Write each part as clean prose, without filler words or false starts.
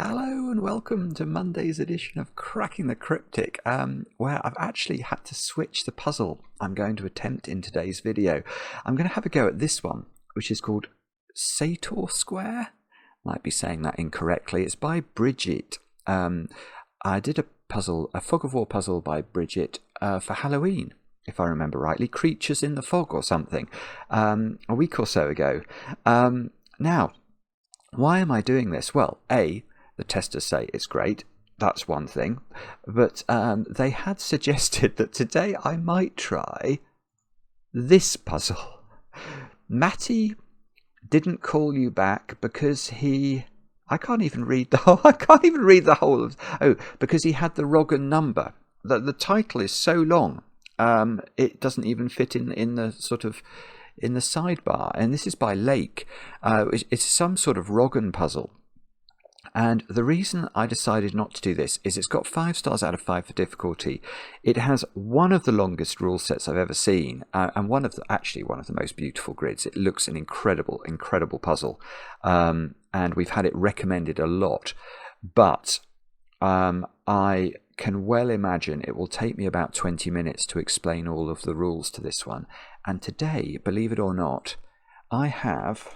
Hello and welcome to Monday's edition of Cracking the Cryptic, where I've actually had to switch the puzzle I'm going to attempt in today's video. I'm going to have a go at this one, which is called Sator Square. Might be saying that incorrectly. It's by Bridget. I did a Fog of War puzzle by Bridget for Halloween, if I remember rightly. Creatures in the Fog or something, a week or so ago. Now, why am I doing this? Well, the testers say it's great. That's one thing. But they had suggested that today I might try this puzzle. Matty didn't call you back because I can't even read the whole of... Oh, because he had the Wrogn number. The title is so long, it doesn't even fit in the sort of... in the sidebar. And this is by Lake. It's some sort of Wrogn puzzle. And the reason I decided not to do this is it's got 5 stars out of 5 for difficulty. It has one of the longest rule sets I've ever seen, and one of the most beautiful grids. It looks an incredible puzzle, and we've had it recommended a lot. But I can well imagine it will take me about 20 minutes to explain all of the rules to this one. And today, believe it or not, I have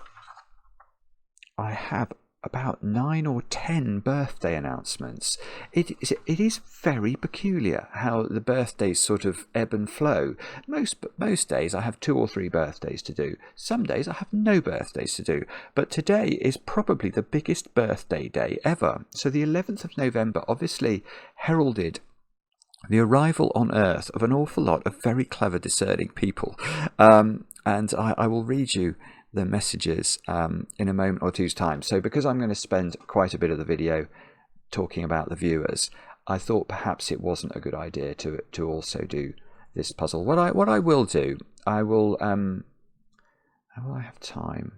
about 9 or 10 birthday announcements. It is very peculiar how the birthdays sort of ebb and flow. Most days I have 2 or 3 birthdays to do. Some days I have no birthdays to do. But today is probably the biggest birthday day ever. So the 11th of November obviously heralded the arrival on Earth of an awful lot of very clever, discerning people. And I will read you the messages in a moment or two's time. So because I'm going to spend quite a bit of the video talking about the viewers, I thought perhaps it wasn't a good idea to also do this puzzle. What I will do, I will I have time.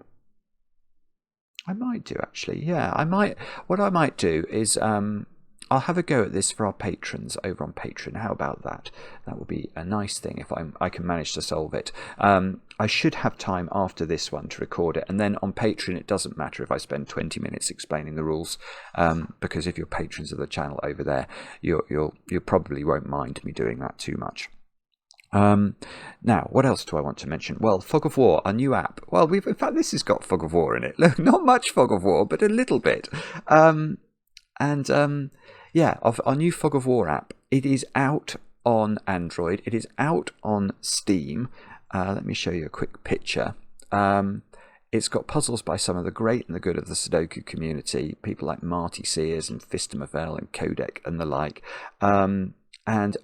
I might do actually. Yeah, I might. What I might do is I'll have a go at this for our patrons over on Patreon. How about that? That would be a nice thing if I can manage to solve it. I should have time after this one to record it, and then on Patreon it doesn't matter if I spend 20 minutes explaining the rules, because if you're patrons of the channel over there, you probably won't mind me doing that too much. Now, what else do I want to mention? Well, Fog of War, a new app. Well, in fact, this has got Fog of War in it. Look, not much Fog of War, but a little bit. Yeah, of our new Fog of War app. It is out on Android. It is out on Steam. Let me show you a quick picture. It's got puzzles by some of the great and the good of the Sudoku community, people like Marty, Sears and Phistomefel and Qodec and the like. And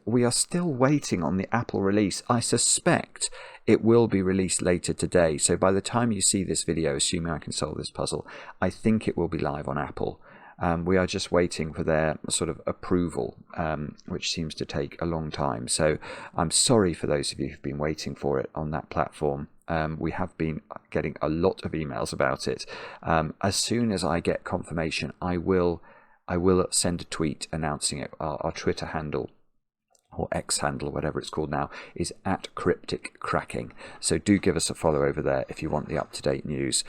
we are still waiting on the Apple release. I suspect it will be released later today. So by the time you see this video, assuming I can solve this puzzle, I think it will be live on Apple. We are just waiting for their sort of approval, which seems to take a long time. So I'm sorry for those of you who've been waiting for it on that platform. We have been getting a lot of emails about it. As soon as I get confirmation, I will send a tweet announcing it. Our Twitter handle, or X handle, whatever it's called now, is @CrypticCracking. So do give us a follow over there if you want the up-to-date news.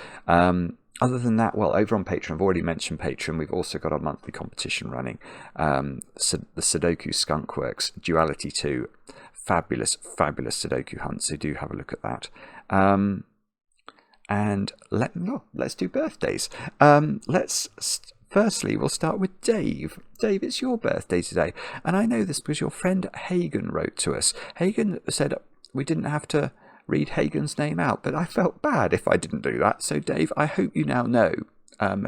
Other than that, well, over on Patreon, I've already mentioned Patreon. We've also got our monthly competition running. The Sudoku Skunkworks Duality 2. Fabulous Sudoku hunt. So do have a look at that. And let's do birthdays. Firstly, we'll start with Dave. Dave, it's your birthday today. And I know this because your friend Hagen wrote to us. Hagen said we didn't have to read Hagen's name out, but I felt bad if I didn't do that. So Dave, I hope you now know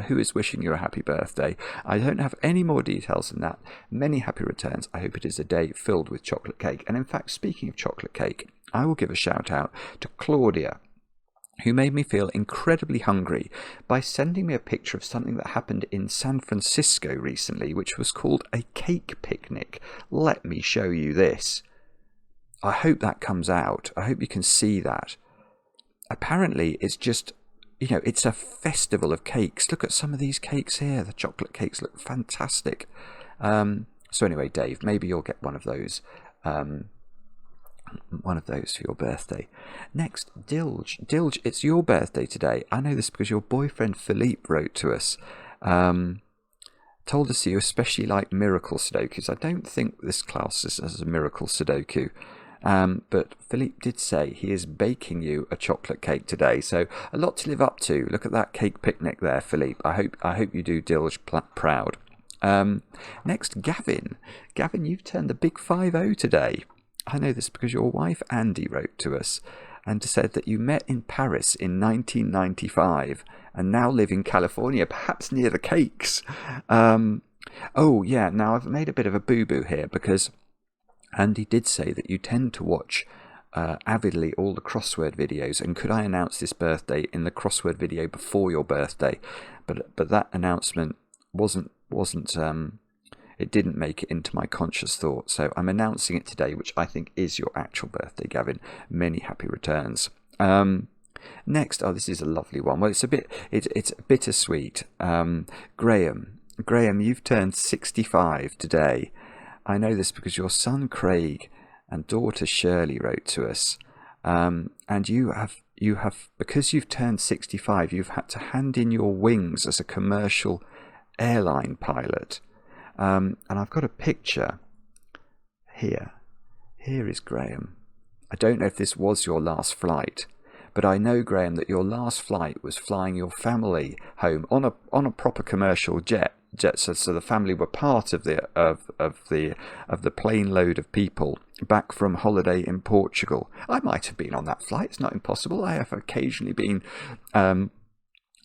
who is wishing you a happy birthday. I don't have any more details than that. Many happy returns. I hope it is a day filled with chocolate cake. And in fact, speaking of chocolate cake, I will give a shout out to Claudia, who made me feel incredibly hungry by sending me a picture of something that happened in San Francisco recently, which was called a cake picnic. Let me show you this. I hope that comes out. I hope you can see that. Apparently, it's just, it's a festival of cakes. Look at some of these cakes here. The chocolate cakes look fantastic. So anyway, Dave, maybe you'll get one of those for your birthday. Next, Dilge, it's your birthday today. I know this because your boyfriend Philippe wrote to us. told us you especially like miracle Sudokus. I don't think this class is as a miracle Sudoku. But Philippe did say he is baking you a chocolate cake today, so a lot to live up to. Look at that cake picnic there, Philippe. I hope you do Dilge proud. Next, Gavin. Gavin, you've turned the big 5-0 today. I know this because your wife Andy wrote to us and said that you met in Paris in 1995 and now live in California, perhaps near the cakes. Oh yeah, now I've made a bit of a boo-boo here because Andy did say that you tend to watch avidly all the crossword videos, and could I announce this birthday in the crossword video before your birthday? But that announcement wasn't it didn't make it into my conscious thought, so I'm announcing it today, which I think is your actual birthday, Gavin. Many happy returns. Next, oh, this is a lovely one. Well, it's bittersweet. Graham, you've turned 65 today. I know this because your son Craig and daughter Shirley wrote to us, and you have because you've turned 65, you've had to hand in your wings as a commercial airline pilot. And I've got a picture here. Here is Graham. I don't know if this was your last flight, but I know, Graham, that your last flight was flying your family home on a proper commercial jet. So the family were part of the plane load of people back from holiday in Portugal. I might have been on that flight. It's not impossible. I have occasionally been on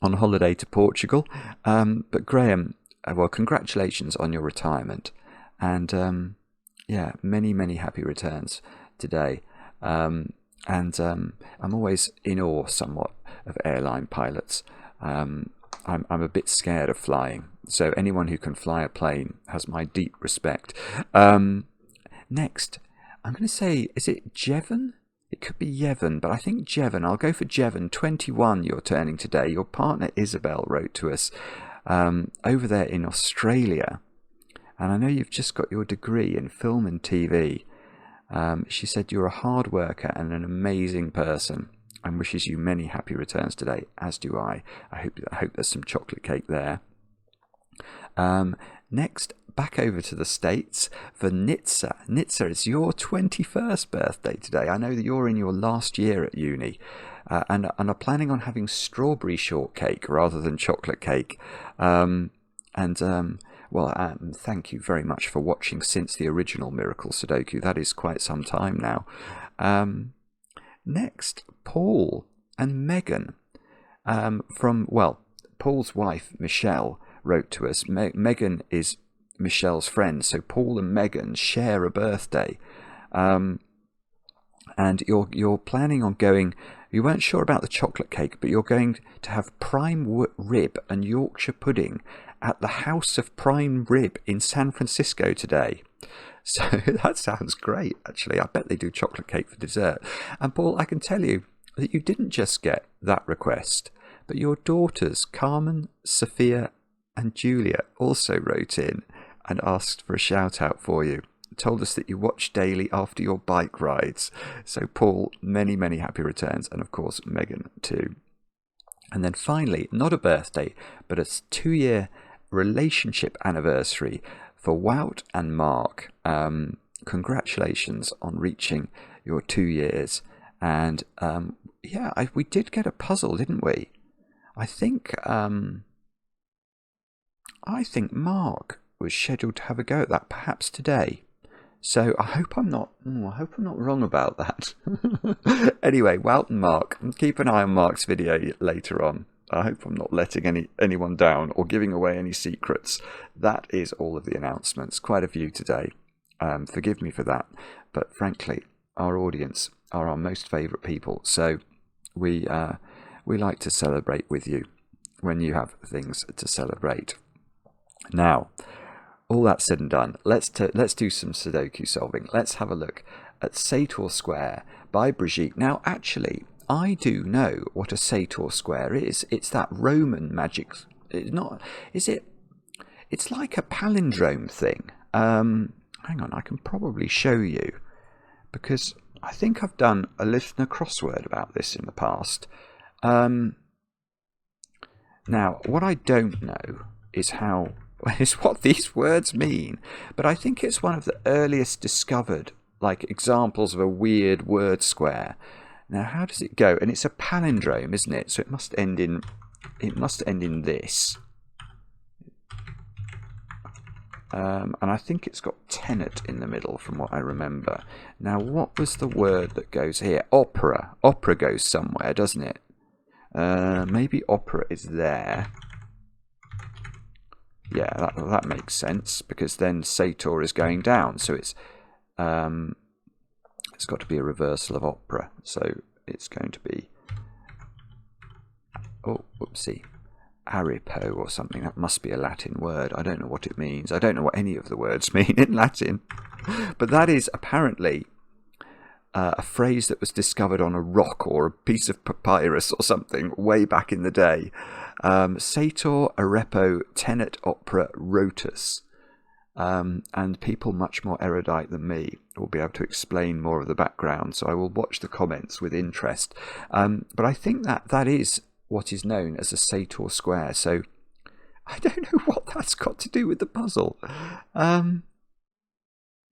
holiday to Portugal. But Graham, well, congratulations on your retirement, and yeah, many happy returns today. And I'm always in awe somewhat of airline pilots. I'm a bit scared of flying, so anyone who can fly a plane has my deep respect. Next, I'm going to say, is it Jevon? It could be Yevon, but I think Jevon. I'll go for Jevon. 21 you're turning today. Your partner Isabel wrote to us over there in Australia, and I know you've just got your degree in film and TV. She said you're a hard worker and an amazing person, and wishes you many happy returns today, as do I. I hope there's some chocolate cake there. Next, back over to the States for Nitsa. Nitsa, it's your 21st birthday today. I know that you're in your last year at uni and are planning on having strawberry shortcake rather than chocolate cake. Well, thank you very much for watching since the original Miracle Sudoku. That is quite some time now. Next, Paul and Megan from, well, Paul's wife, Michelle, wrote to us. Megan is Michelle's friend, so Paul and Megan share a birthday. And you're planning on going, you weren't sure about the chocolate cake, but you're going to have prime rib and Yorkshire pudding at the House of Prime Rib in San Francisco today. So that sounds great, actually. I bet they do chocolate cake for dessert. And Paul, I can tell you that you didn't just get that request, but your daughters, Carmen, Sophia, and Julia, also wrote in and asked for a shout out for you. Told us that you watch daily after your bike rides. So Paul, many happy returns, and of course Megan too. And then finally, not a birthday, but a 2-year relationship anniversary for Wout and Mark. Congratulations on reaching your 2 years. And yeah, we did get a puzzle, didn't we? I think Mark was scheduled to have a go at that, perhaps today. So I hope I'm not wrong about that. Anyway, Wout and Mark, keep an eye on Mark's video later on. I hope I'm not letting anyone down or giving away any secrets. That is all of the announcements. Quite a few today. Forgive me for that. But frankly, our audience are our most favourite people. So we like to celebrate with you when you have things to celebrate. Now, all that said and done, let's do some Sudoku solving. Let's have a look at Sator Square by Brigitte. Now, actually, I do know what a Sator Square is. It's that Roman magic. It's not, is it? It's like a palindrome thing. Hang on, I can probably show you, because I think I've done a listener crossword about this in the past. Now, what I don't know is how is what these words mean. But I think it's one of the earliest discovered, like, examples of a weird word square. Now, how does it go? And it's a palindrome, isn't it? So it must end in this. And I think it's got tenet in the middle from what I remember. Now, what was the word that goes here? Opera. Opera goes somewhere, doesn't it? Maybe opera is there. Yeah, that makes sense, because then Sator is going down. So it's got to be a reversal of opera. So it's going to be... Oh, whoopsie. Aripo or something. That must be a Latin word. I don't know what it means. I don't know what any of the words mean in Latin. But that is apparently a phrase that was discovered on a rock or a piece of papyrus or something way back in the day. Sator, arepo, tenet, opera, rotus. And people much more erudite than me will be able to explain more of the background. So I will watch the comments with interest. But I think that is what is known as a Sator Square. So I don't know what that's got to do with the puzzle. No,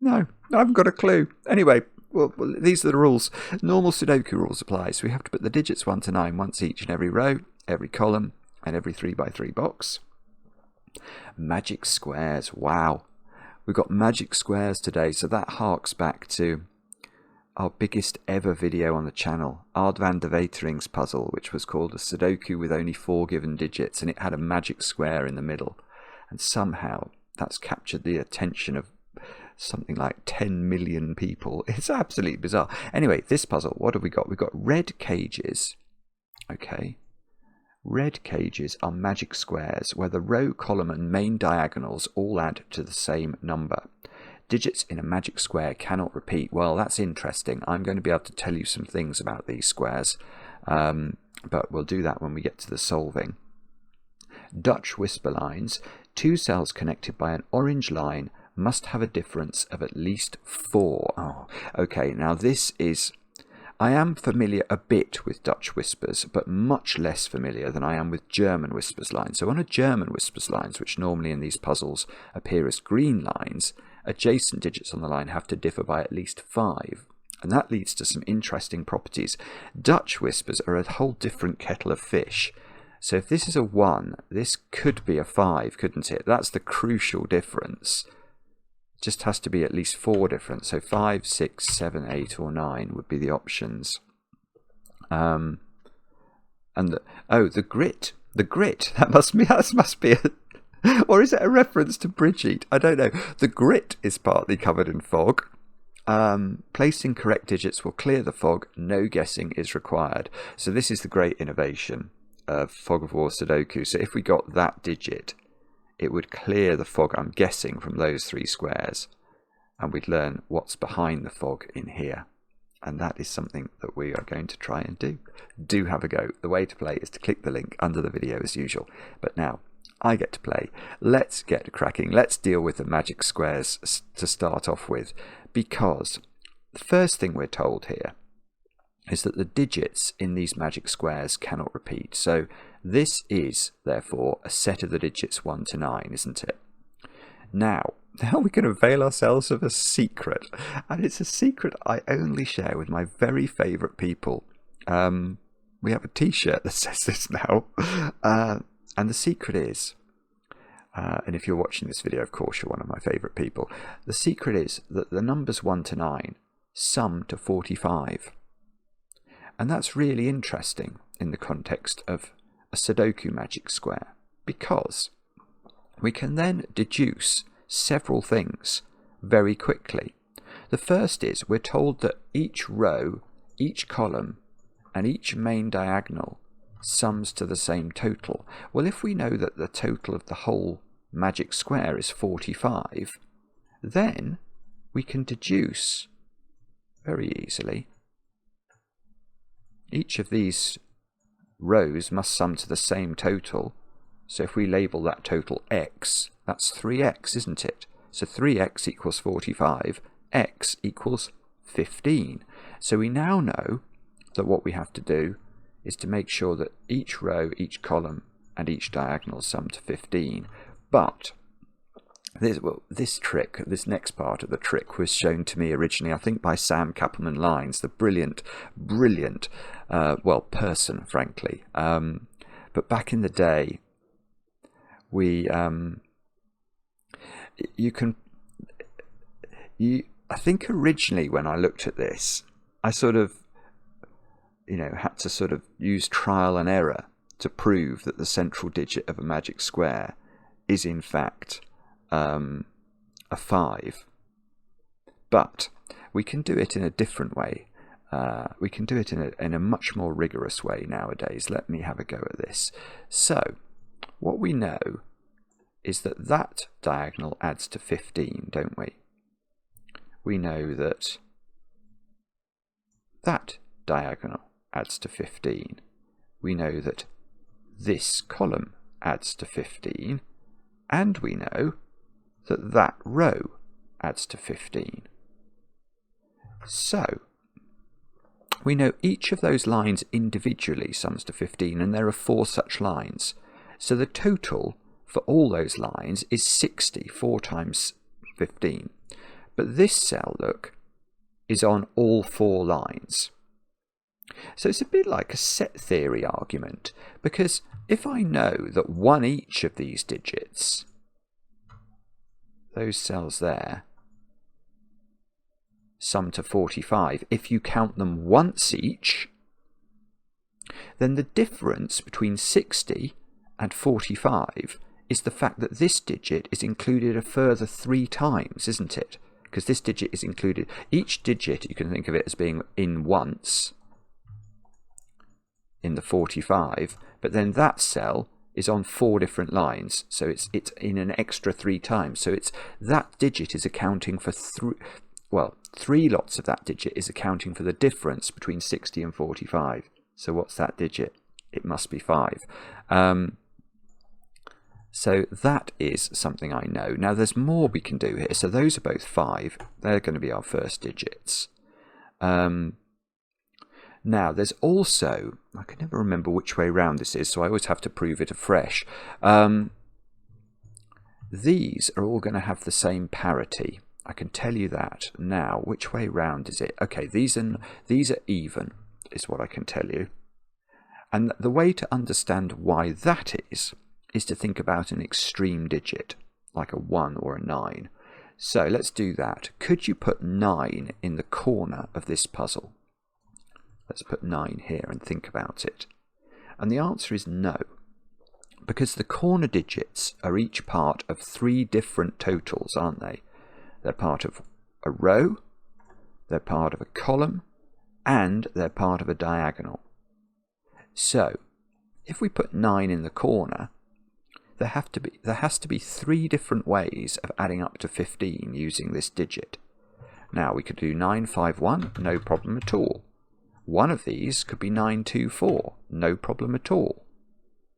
I haven't got a clue. Anyway, well, these are the rules. Normal Sudoku rules apply. So we have to put the digits 1 to 9 once each in every row, every column, and every 3x3 box. Magic squares. Wow. We've got magic squares today. So that harks back to our biggest ever video on the channel, Aardvark de Wetering's puzzle, which was called a Sudoku with only 4 given digits, and it had a magic square in the middle. And somehow that's captured the attention of something like 10 million people. It's absolutely bizarre. Anyway, this puzzle, what have we got? We've got red cages. Okay. Red cages are magic squares where the row, column, and main diagonals all add to the same number. Digits in a magic square cannot repeat. Well, that's interesting. I'm going to be able to tell you some things about these squares, but we'll do that when we get to the solving. Dutch whisper lines. 2 cells connected by an orange line must have a difference of at least 4. Oh, okay, now this is... I am familiar a bit with Dutch whispers, but much less familiar than I am with German whispers lines. So on a German whispers lines, which normally in these puzzles appear as green lines, adjacent digits on the line have to differ by at least 5. And that leads to some interesting properties. Dutch whispers are a whole different kettle of fish. So if this is a 1, this could be a 5, couldn't it? That's the crucial difference. It just has to be at least 4 different. So 5, 6, 7, 8 or 9 would be the options. And the grit. The grit. That must be a... Or is it a reference to Brigitte? I don't know. The grit is partly covered in fog. Placing correct digits will clear the fog. No guessing is required. So this is the great innovation of Fog of War Sudoku. So if we got that digit, it would clear the fog, I'm guessing, from those 3 squares. And we'd learn what's behind the fog in here. And that is something that we are going to try and do. Do have a go. The way to play is to click the link under the video as usual. But now, I get to play. Let's get cracking. Let's deal with the magic squares to start off with, because the first thing we're told here is that the digits in these magic squares cannot repeat. So this is, therefore, a set of the digits 1 to 9, isn't it? Now we can avail ourselves of a secret, and it's a secret I only share with my very favourite people. We have a t-shirt that says this now. And the secret is, and if you're watching this video, of course, you're one of my favourite people. The secret is that the numbers 1 to 9 sum to 45. And that's really interesting in the context of a Sudoku magic square, because we can then deduce several things very quickly. The first is we're told that each row, each column, and each main diagonal sums to the same total. Well, if we know that the total of the whole magic square is 45, then we can deduce very easily each of these rows must sum to the same total. So if we label that total x, that's 3x, isn't it? So 3x equals 45, x equals 15. So we now know that what we have to do is to make sure that each row, each column, and each diagonal sum to 15. But this trick, this next part of the trick, was shown to me originally, I think, by Sam Kappelman-Lyons, the brilliant, person, frankly. But back in the day, I think originally when I looked at this, I sort of, had to sort of use trial and error to prove that the central digit of a magic square is in fact a 5. But we can do it in a different way. We can do it in a much more rigorous way nowadays. Let me have a go at this. So, what we know is that diagonal adds to 15, don't we? We know that diagonal adds to 15. We know that this column adds to 15. And we know that row adds to 15. So, we know each of those lines individually sums to 15, and there are 4 such lines. So the total for all those lines is 60, 4 times 15. But this cell, look, is on all 4 lines. So it's a bit like a set theory argument, because if I know that one each of these digits, those cells there, sum to 45, if you count them once each, then the difference between 60 and 45 is the fact that this digit is included a further 3 times, isn't it? Because this digit is included. Each digit, you can think of it as being in once in the 45, but then that cell is on 4 different lines, so it's in an extra 3 times. So it's that digit is accounting for 3 lots of that digit is accounting for the difference between 60 and 45. So what's that digit? It must be 5. So that is something I know. Now there's more we can do here. So those are both 5. They're going to be our first digits. Now there's also, I can never remember which way round this is, so I always have to prove it afresh. These are all going to have the same parity. I can tell you that now. Which way round is it? Okay, these are even, is what I can tell you. And the way to understand why that is to think about an extreme digit, like a 1 or a 9. So let's do that. Could you put 9 in the corner of this puzzle? Let's put 9 here and think about it. And the answer is no, because the corner digits are each part of 3 different totals, aren't they? They're part of a row, they're part of a column, and they're part of a diagonal. So, if we put 9 in the corner, there has to be 3 different ways of adding up to 15 using this digit. Now, we could do 951, no problem at all. One of these could be 924, no problem at all.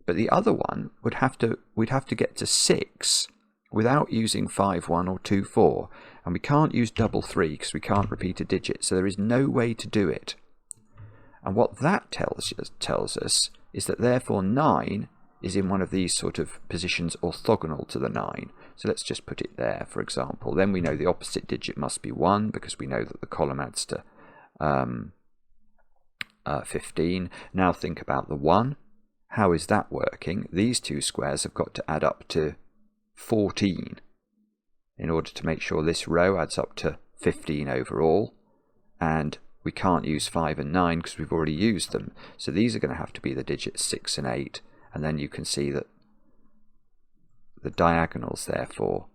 But the other one we'd have to get to 6 without using 51 or 24, and we can't use double 3 because we can't repeat a digit, so there is no way to do it. And what that tells us is that therefore 9 is in one of these sort of positions orthogonal to the 9. So let's just put it there, for example. Then we know the opposite digit must be 1 because we know that the column adds to 15. Now think about the 1. How is that working? These 2 squares have got to add up to 14 in order to make sure this row adds up to 15 overall, and we can't use 5 and 9 because we've already used them, so these are going to have to be the digits 6 and 8, and then you can see that the diagonals, therefore,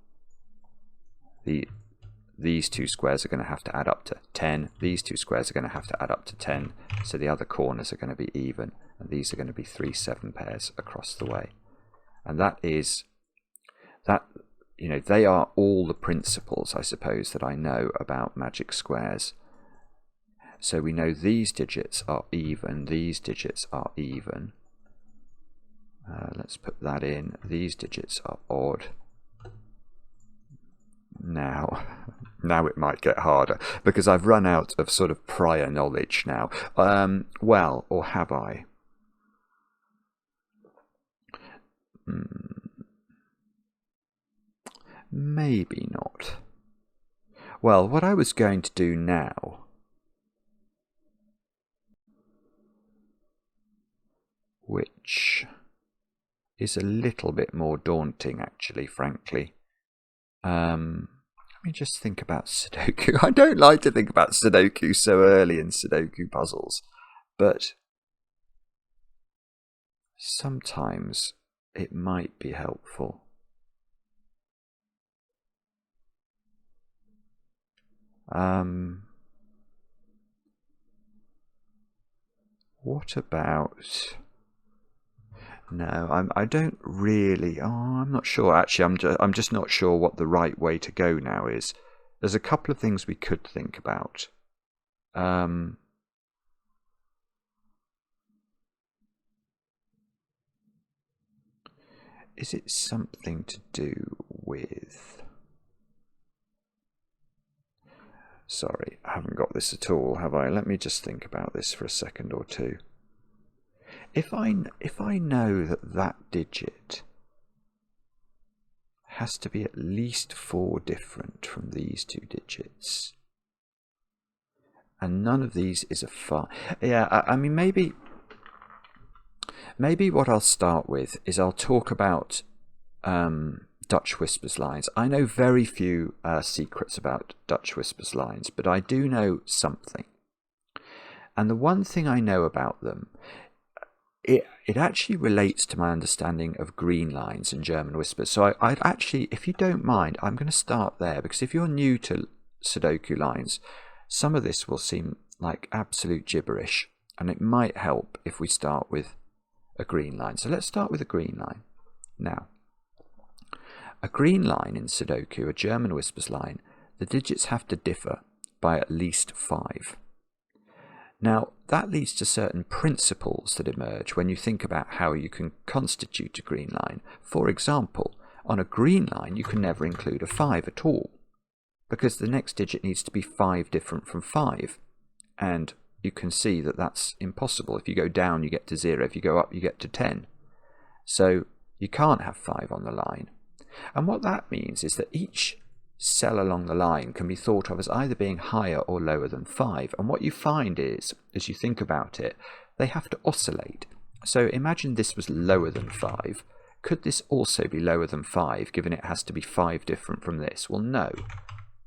these 2 squares are going to have to add up to 10, these 2 squares are going to have to add up to 10, so the other corners are going to be even, and these are going to be 3 7 pairs across the way. And that is that, you know, they are all the principles, I suppose, that I know about magic squares. So we know these digits are even, these digits are even. Let's put that in. These digits are odd. Now it might get harder because I've run out of sort of prior knowledge now. Well, or have I? Maybe not. Well, what I was going to do now, which is a little bit more daunting actually, frankly. Let me just think about Sudoku. I don't like to think about Sudoku so early in Sudoku puzzles, but sometimes it might be helpful. What about... No, I don't really... Oh, I'm not sure. Actually, I'm just not sure what the right way to go now is. There's a couple of things we could think about. Is it something to do with... Sorry, I haven't got this at all, have I? Let me just think about this for a second or two. If I know that that digit has to be at least 4 different from these 2 digits, and none of these is a 5. Yeah, I mean, maybe what I'll start with is I'll talk about Dutch Whispers lines. I know very few secrets about Dutch Whispers lines, but I do know something. And the one thing I know about them, it actually relates to my understanding of green lines and German whispers. So I'd actually, if you don't mind, I'm going to start there, because if you're new to Sudoku lines, some of this will seem like absolute gibberish, and it might help if we start with a green line. So let's start with a green line. Now, a green line in Sudoku, a German whispers line, the digits have to differ by at least 5. Now, that leads to certain principles that emerge when you think about how you can constitute a green line. For example, on a green line, you can never include a 5 at all, because the next digit needs to be 5 different from 5. And you can see that that's impossible. If you go down, you get to 0. If you go up, you get to 10. So you can't have 5 on the line. And what that means is that each cell along the line can be thought of as either being higher or lower than 5. And what you find is, as you think about it, they have to oscillate. So imagine this was lower than 5. Could this also be lower than 5, given it has to be 5 different from this? Well, no,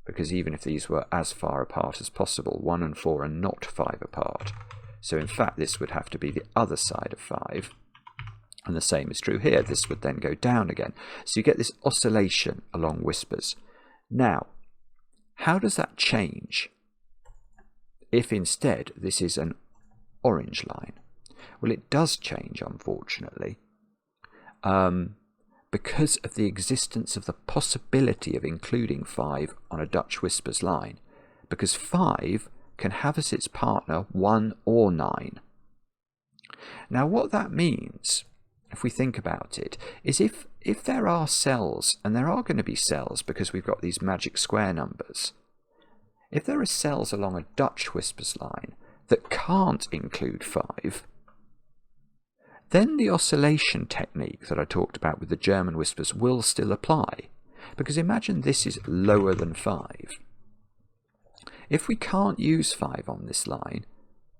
because even if these were as far apart as possible, 1 and 4 are not 5 apart. So in fact, this would have to be the other side of 5. And the same is true here. This would then go down again. So you get this oscillation along whispers. Now, how does that change if instead this is an orange line? Well, it does change, unfortunately, because of the existence of the possibility of including 5 on a Dutch whispers line, because 5 can have as its partner 1 or 9. Now, what that means, if we think about it, is if there are cells, and there are going to be cells because we've got these magic square numbers, if there are cells along a Dutch whispers line that can't include 5, then the oscillation technique that I talked about with the German whispers will still apply. Because imagine this is lower than 5. If we can't use 5 on this line,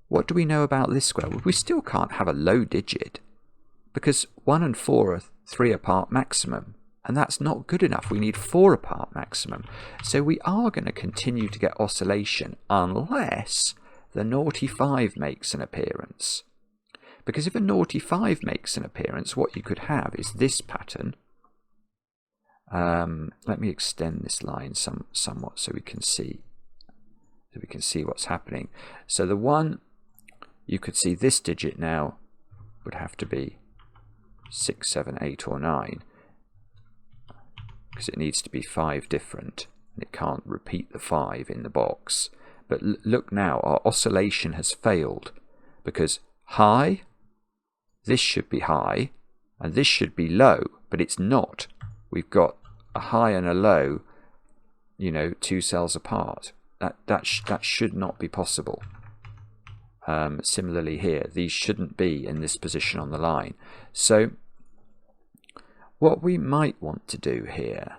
what do we know about this square? Well, we still can't have a low digit, because 1 and 4 are 3 apart maximum, and that's not good enough. We need 4 apart maximum. So we are going to continue to get oscillation unless the naughty 5 makes an appearance. Because if a naughty 5 makes an appearance, what you could have is this pattern. Let me extend this line somewhat so we can see what's happening. So the 1, you could see this digit now would have to be 6, 7, 8 or 9, because it needs to be 5 different, and it can't repeat the 5 in the box. But look now, our oscillation has failed, because high, this should be high, and this should be low, but it's not. We've got a high and a low, 2 cells apart. That should not be possible. Similarly here, these shouldn't be in this position on the line. So what we might want to do here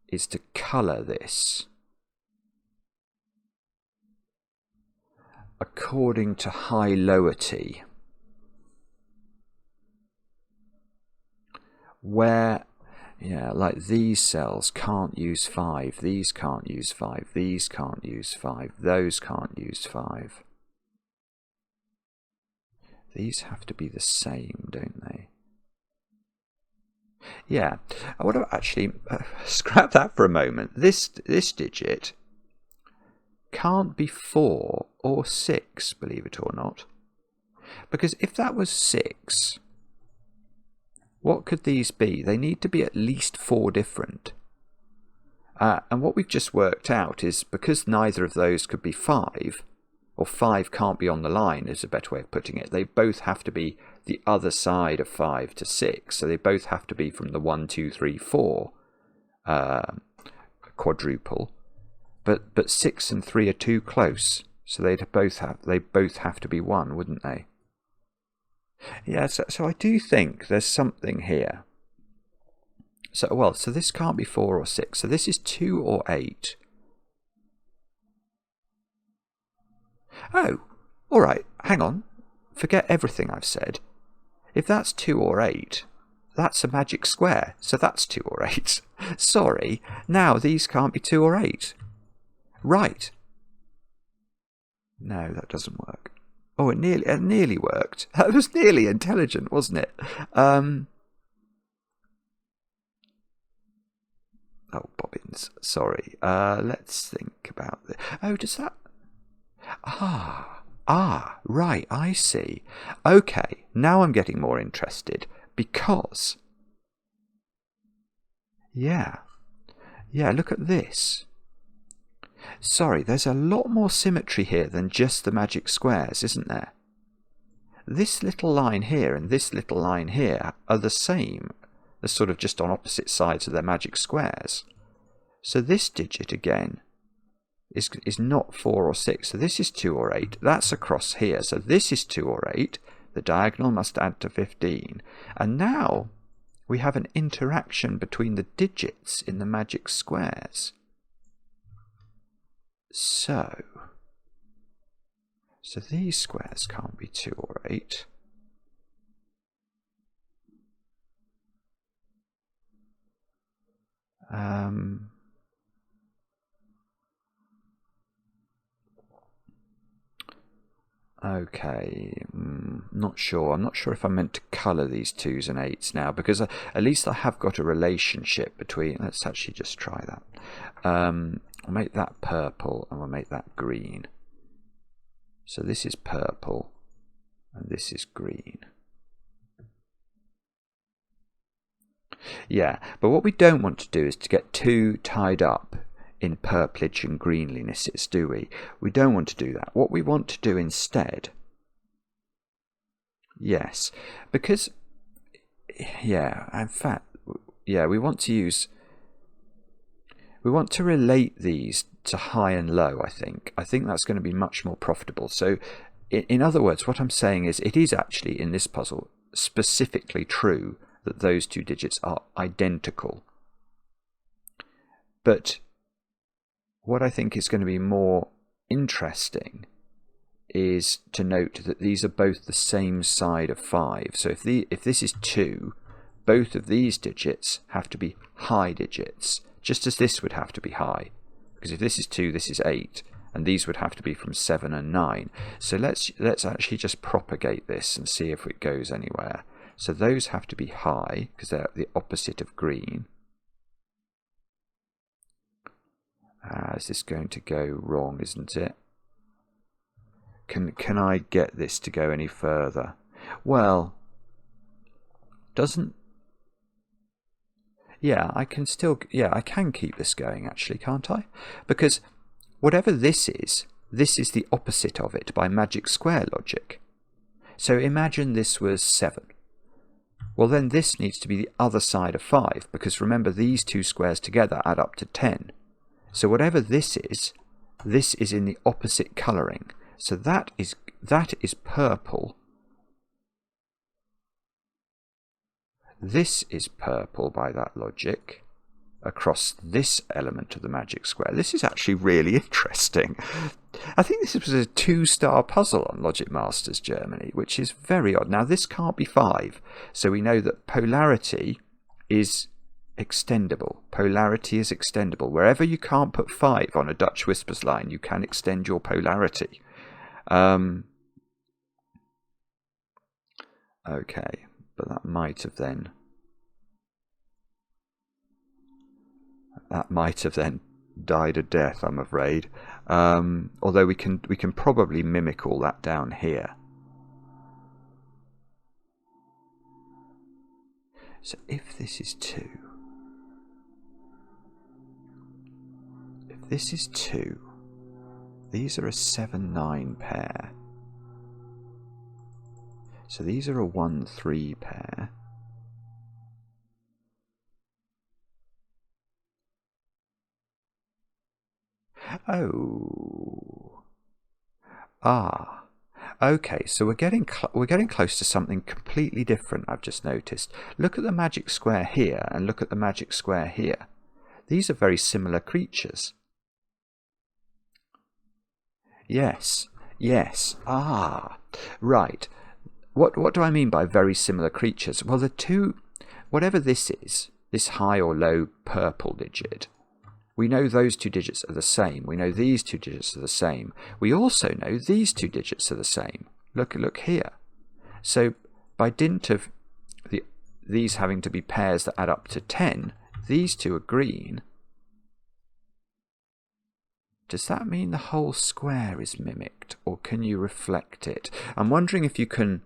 is to colour this according to high-lower T, where, yeah, like these cells can't use 5, these can't use 5, these can't use 5, those can't use 5. These have to be the same, don't they? Yeah, I want to actually scrap that for a moment. This digit can't be 4 or 6, believe it or not. Because if that was 6, what could these be? They need to be at least 4 different. And what we've just worked out is because neither of those could be 5, or 5 can't be on the line is a better way of putting it, they both have to be the other side of 5 to 6. So they both have to be from the 1, 2, 3, 4 quadruple. But 6 and 3 are too close, so they both have to be 1, wouldn't they? Yeah, so I do think there's something here. So this can't be 4 or 6. So this is 2 or 8. Oh, all right. Hang on. Forget everything I've said. If that's 2 or 8, that's a magic square. So that's 2 or 8. Sorry. Now these can't be 2 or 8. Right. No, that doesn't work. Oh, it nearly worked. That was nearly intelligent, wasn't it? Oh, bobbins. Sorry. Let's think about this. Oh, does that... right, I see. Okay, now I'm getting more interested because... Yeah, look at this. Sorry, there's a lot more symmetry here than just the magic squares, isn't there? This little line here and this little line here are the same. They're sort of just on opposite sides of their magic squares. So this digit again is not 4 or 6. So this is 2 or 8. That's across here. So this is 2 or 8. The diagonal must add to 15. And now we have an interaction between the digits in the magic squares. So these squares can't be 2 or 8. Okay, not sure. I'm not sure if I'm meant to colour these 2s and 8s now, because at least I have got a relationship between... Let's actually just try that. I'll make that purple and we'll make that green. So this is purple and this is green. Yeah, but what we don't want to do is to get too tied up in purplish and greenlinesses, do we? We don't want to do that. What we want to do instead... Yes, because... Yeah, in fact, yeah, we want to use... We want to relate these to high and low, I think. I think that's going to be much more profitable. So, in other words, what I'm saying is it is actually, in this puzzle, specifically true that those 2 digits are identical. But what I think is going to be more interesting is to note that these are both the same side of 5. So if this is 2, both of these digits have to be high digits, just as this would have to be high. Because if this is 2, this is 8, and these would have to be from 7 and 9. So let's actually just propagate this and see if it goes anywhere. So those have to be high, because they're the opposite of green. Is this going to go wrong, isn't it? Can I get this to go any further? Well, doesn't... Yeah, I can still... Yeah, I can keep this going, actually, can't I? Because whatever this is the opposite of it by magic square logic. So imagine this was 7. Well, then this needs to be the other side of 5, because remember, these 2 squares together add up to 10. So whatever this is in the opposite colouring. So that is purple. This is purple by that logic. across this element of the magic square. This is actually really interesting. I think this was a 2-star puzzle on Logic Masters Germany, which is very odd. Now, this can't be 5, so we know that polarity is extendable. Polarity is extendable. Wherever you can't put 5 on a Dutch Whispers line, you can extend your polarity. Okay, but that might have then died a death, I'm afraid. Although we can probably mimic all that down here. So if this is 2, if this is 2, these are a 7-9 pair. So these are a 1-3 pair. Oh. Ah. Okay, so we're getting close to something completely different, I've just noticed. Look at the magic square here and look at the magic square here. These are very similar creatures. Yes. Yes. Ah. Right. What do I mean by very similar creatures? Well, the two, whatever this is, this high or low purple digit, we know those 2 digits are the same. We know these 2 digits are the same. We also know these 2 digits are the same. Look here. So by dint of these having to be pairs that add up to 10, these 2 are green. Does that mean the whole square is mimicked, or can you reflect it? I'm wondering if you can...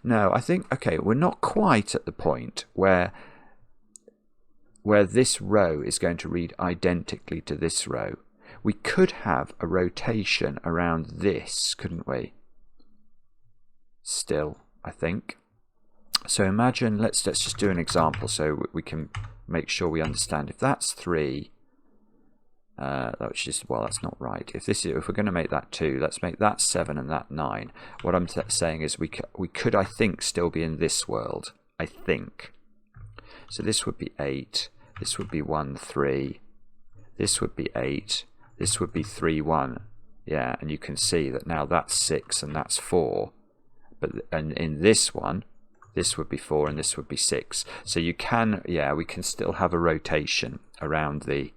No, I think, okay, we're not quite at the point where this row is going to read identically to this row. We could have a rotation around this, couldn't we? Still, I think. So imagine, let's just do an example so we can make sure we understand. If that's 3, which is, well, that's not right. If we're going to make that 2, let's make that 7 and that 9. What I'm saying is we could, I think, still be in this world. I think. So this would be 8. This would be 1, 3. This would be 8. This would be 3, 1. Yeah, and you can see that now that's 6 and that's 4. And in this one, this would be 4 and this would be 6. So you can, yeah, we can still have a rotation around the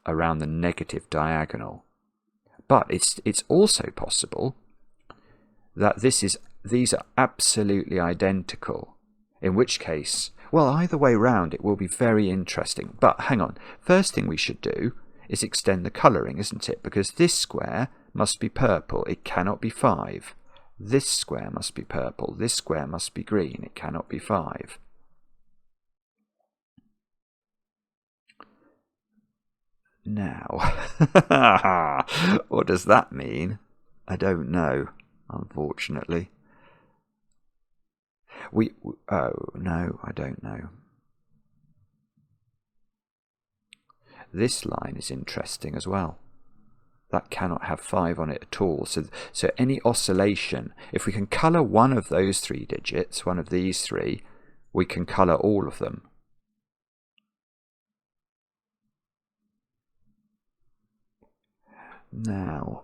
negative diagonal. But it's also possible that these are absolutely identical. In which case, well, either way round, it will be very interesting. But hang on, first thing we should do is extend the colouring, isn't it? Because this square must be purple, it cannot be 5. This square must be purple, this square must be green, it cannot be 5. Now, what does that mean? I don't know, unfortunately. Oh, no, I don't know. This line is interesting as well. That cannot have 5 on it at all. So any oscillation, if we can colour one of those 3 digits, one of these 3, we can colour all of them. Now,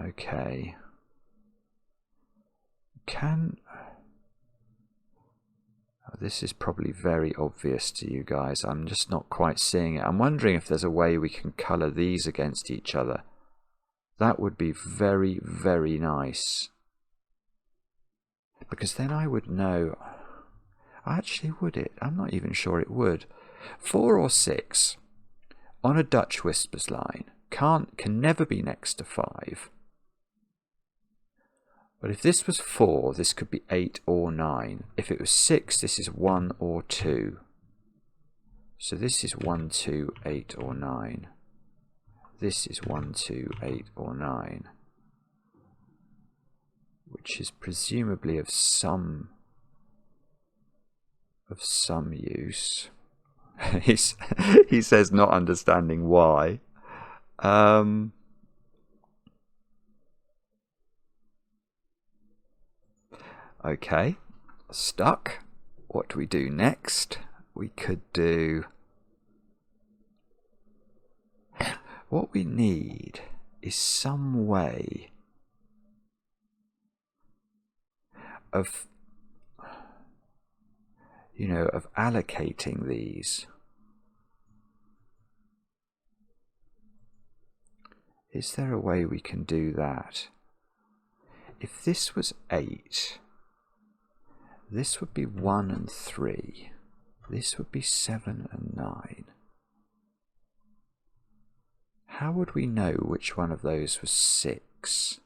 okay. This is probably very obvious to you guys. I'm just not quite seeing it. I'm wondering if there's a way we can colour these against each other. That would be very, very nice. Because then I would know... Actually, would it? I'm not even sure it would. 4 or 6 on a Dutch Whispers line can never be next to 5. But if this was 4, this could be 8 or 9. If it was 6, this is 1 or 2. So this is 1, 2, 8 or 9. This is 1, 2, 8 or 9. Which is presumably of some use. He says not understanding why. Okay, stuck. What do we do next? We could do... What we need is some way of, you know, of allocating these. Is there a way we can do that? If this was 8, this would be 1 and 3. This would be 7 and 9. How would we know which one of those was 6?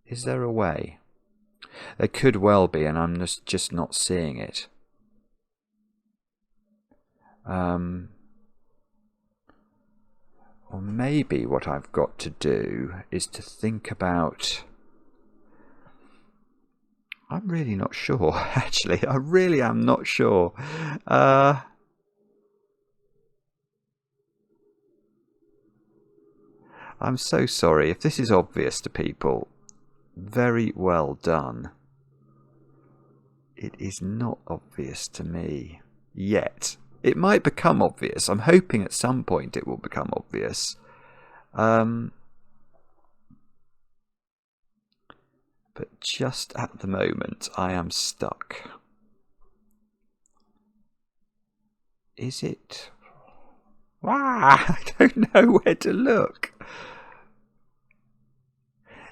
Is there a way? There could well be, and I'm just not seeing it. Or maybe what I've got to do is to think about... I'm really not sure, actually. I really am not sure. I'm so sorry if this is obvious to people. Very well done. It is not obvious to me yet. It might become obvious. I'm hoping at some point it will become obvious. But just at the moment, I am stuck. Is it? I don't know where to look.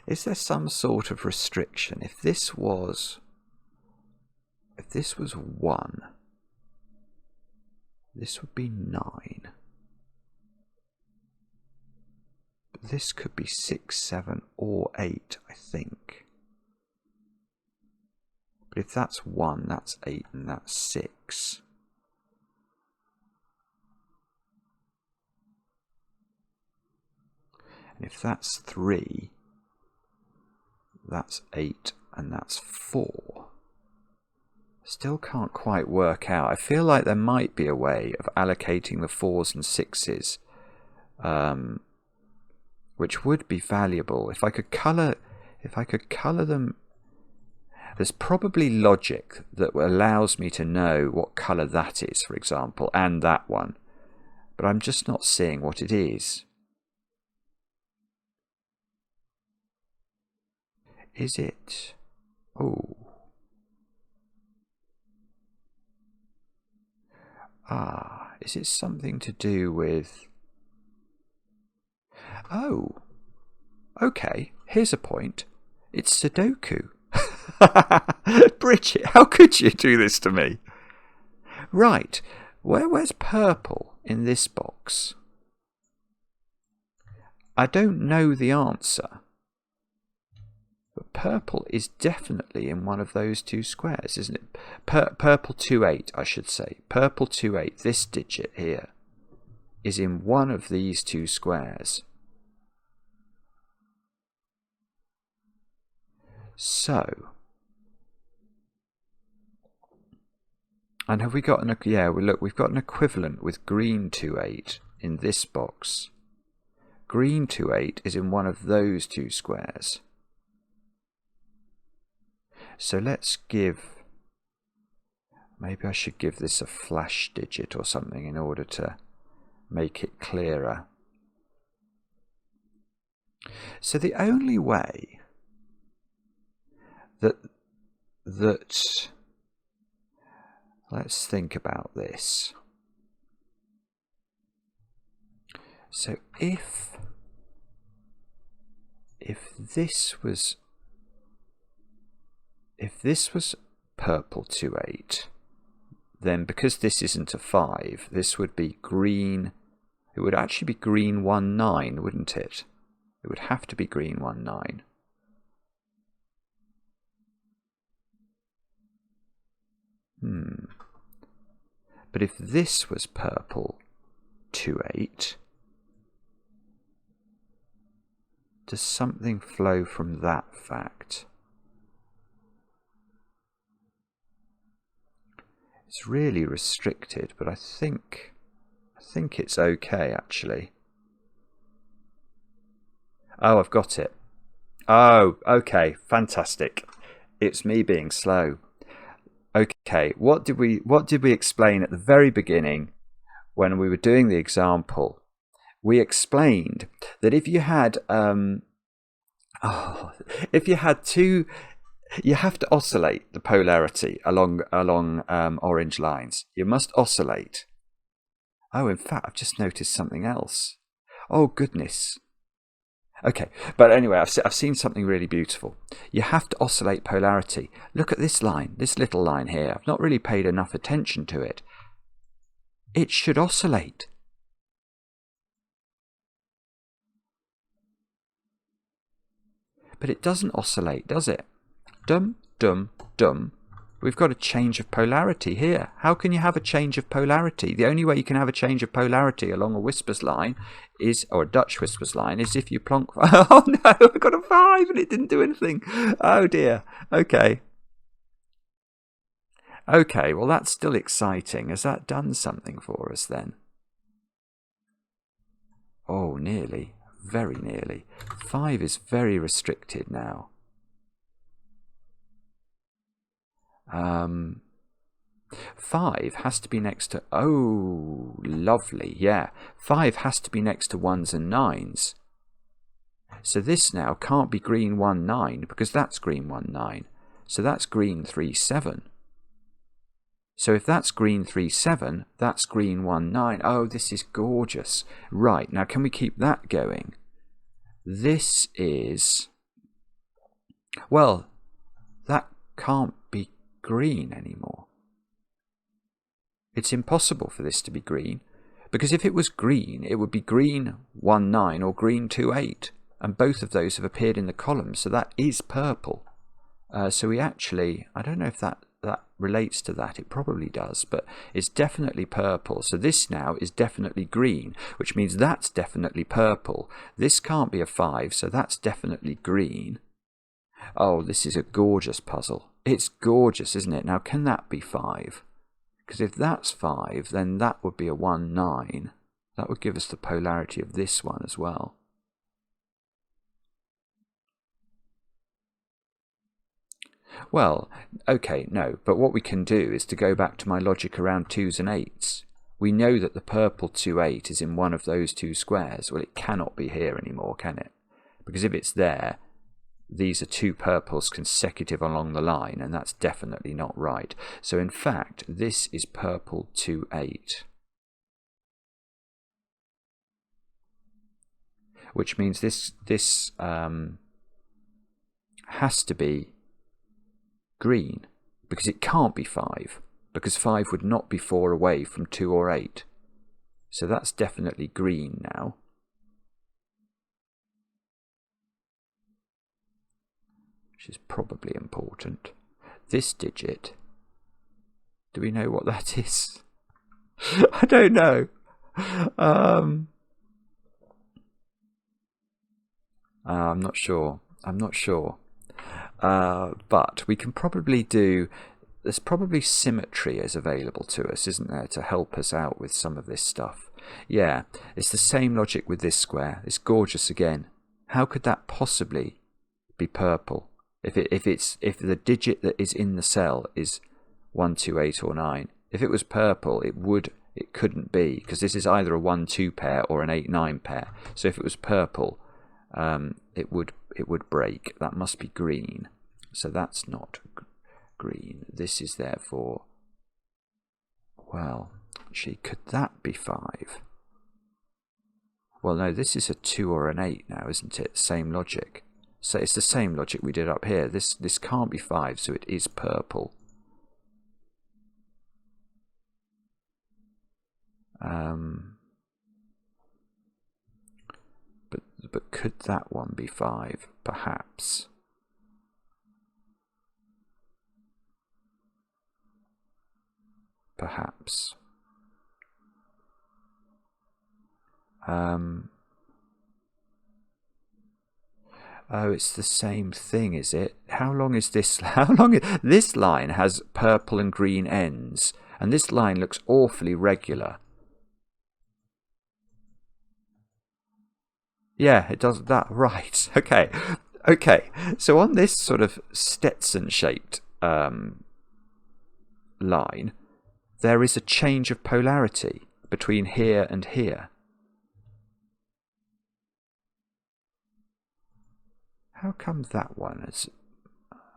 Is there some sort of restriction? If this was 1, this would be 9. But this could be 6, 7, or 8, I think. But if that's 1, that's 8, and that's 6. And if that's 3, that's 8, and that's 4. Still can't quite work out. I feel like there might be a way of allocating the 4s and 6s, which would be valuable. If I could colour them. There's probably logic that allows me to know what colour that is, for example, and that one. But I'm just not seeing what it is. Is it? Oh. Is it something to do with... Oh. Okay, here's a point. It's Sudoku. Bridget, how could you do this to me? Right, where's purple in this box? I don't know the answer. But purple is definitely in one of those 2 squares, isn't it? Purple 2-8, I should say. Purple 2-8, this digit here, is in one of these 2 squares. So, and have we got an... Yeah, look, we've got an equivalent with green 2-8 in this box. Green 2-8 is in one of those 2 squares. So let's give... Maybe I should give this a flash digit or something in order to make it clearer. So the only way that let's think about this. So if this was purple 2-8, then because this isn't a 5, this would be green. It would actually be green 1-9, wouldn't it? It would have to be green 1-9. But if this was purple 2-8, does something flow from that fact? It's really restricted, but I think it's okay actually. Oh, I've got it. Oh, okay, fantastic. It's me being slow. Okay, what did we explain at the very beginning when we were doing the example? We explained that if you had if you had two, you have to oscillate the polarity along orange lines. You must oscillate. Oh, in fact, I've just noticed something else. Oh goodness. Okay, but anyway, I've seen something really beautiful. You have to oscillate polarity. Look at this line, this little line here. I've not really paid enough attention to it. It should oscillate. But it doesn't oscillate, does it? Dum, dum, dum. We've got a change of polarity here. How can you have a change of polarity? The only way you can have a change of polarity along a whispers line is, or a Dutch whispers line, is if you plonk. Oh no, I got a 5 and it didn't do anything. Oh dear. Okay. Okay, well that's still exciting. Has that done something for us then? Oh, nearly. Very nearly. 5 is very restricted now. 5 has to be next to, oh, lovely, yeah. 5 has to be next to 1s and 9s. So this now can't be green 1, 9, because that's green 1, 9. So that's green 3, 7. So if that's green 3, 7, that's green 1, 9. Oh, this is gorgeous. Right, now can we keep that going? This is, well, that can't be green anymore. It's impossible for this to be green, because if it was green, it would be green 1, 9 or green 2, 8, and both of those have appeared in the column, so that is purple. So we actually, I don't know if that relates to that, it probably does, but it's definitely purple. So this now is definitely green, which means that's definitely purple. This can't be a 5, so that's definitely green. Oh, this is a gorgeous puzzle. It's gorgeous, isn't it? Now, can that be 5? Because if that's 5, then that would be a 1, 9. That would give us the polarity of this one as well. Well, okay, no, but what we can do is to go back to my logic around 2s and 8s. We know that the purple 2, 8 is in one of those two squares. Well, it cannot be here anymore, can it? Because if it's there, these are two purples consecutive along the line, and that's definitely not right. So in fact, this is purple 2, 8. Which means this has to be green, because it can't be 5, because 5 would not be 4 away from 2 or 8. So that's definitely green now. Which is probably important. This digit, do we know what that is? I don't know. I'm not sure. But we can probably do, there's probably symmetry is available to us, isn't there, to help us out with some of this stuff. Yeah, it's the same logic with this square. It's gorgeous again. How could that possibly be purple? If the digit that is in the cell is 1, 2, 8 or 9. If it was purple, it couldn't be, because this is either a 1, 2 pair or an 8, 9 pair. So if it was purple, it would break. That must be green. So that's not green. This is therefore, well, gee, could that be 5? Well, no, this is a 2 or an 8 now, isn't it? Same logic. So it's the same logic we did up here. This can't be 5, so it is purple. But could that one be 5? Perhaps. Perhaps. Oh, it's the same thing, is it? How long is this? This line has purple and green ends, and this line looks awfully regular. Yeah, it does that. Right. Okay. Okay. So on this sort of Stetson-shaped line, there is a change of polarity between here and here. How come that one is...